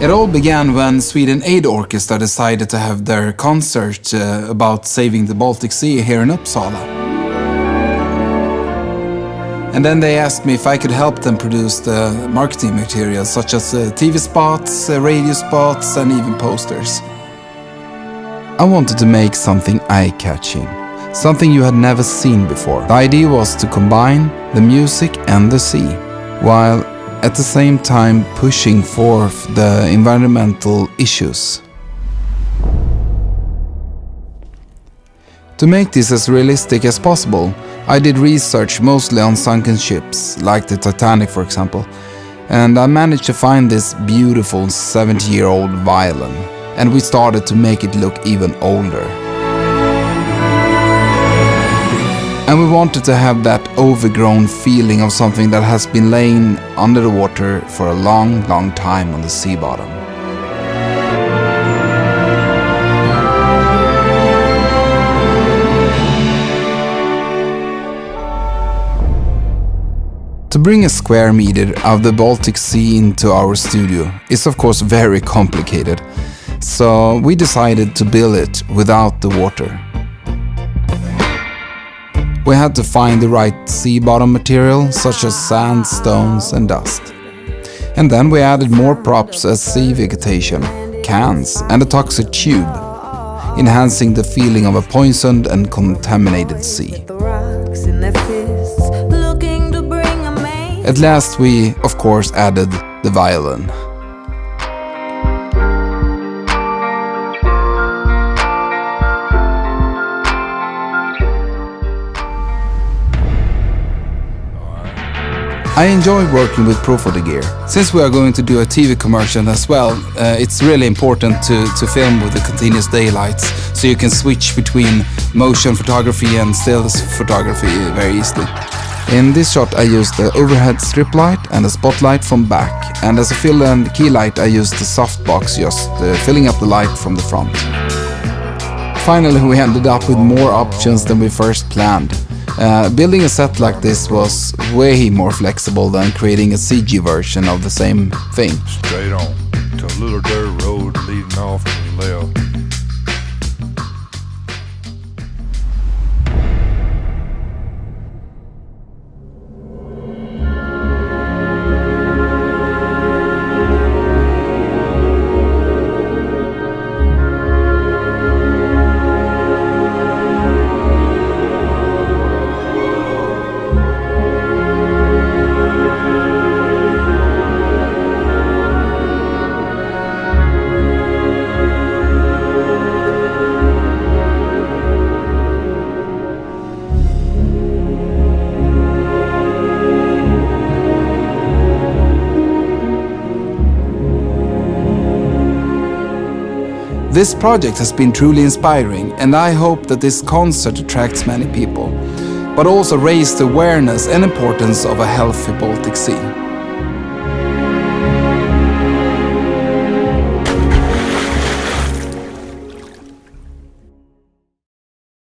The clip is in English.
It all began when Sweden Aid Orchestra decided to have their concert about saving the Baltic Sea here in Uppsala. And then they asked me if I could help them produce the marketing materials such as TV spots, radio spots and even posters. I wanted to make something eye-catching, something you had never seen before. The idea was to combine the music and the sea, while at the same time pushing forth the environmental issues. To make this as realistic as possible, I did research mostly on sunken ships, like the Titanic for example, and I managed to find this beautiful 70-year-old violin, and we started to make it look even older. And we wanted to have that overgrown feeling of something that has been laying under the water for a long, long time on the sea bottom. To bring a square meter of the Baltic Sea into our studio is of course very complicated, so we decided to build it without the water. We had to find the right sea bottom material such as sand, stones and dust. And then we added more props as sea vegetation, cans and a toxic tube, enhancing the feeling of a poisoned and contaminated sea. At last we, of course, added the violin. I enjoy working with pro photo gear. Since we are going to do a TV commercial as well, it's really important to film with the continuous daylights, so you can switch between motion photography and stills photography very easily. In this shot I used the overhead strip light and a spotlight from back, and as a fill and key light I used the softbox, just filling up the light from the front. Finally we ended up with more options than we first planned. Building a set like this was way more flexible than creating a CG version of the same thing. Straight on to a little dirt road leading off to the left. This project has been truly inspiring, and I hope that this concert attracts many people, but also raise the awareness and importance of a healthy Baltic Sea.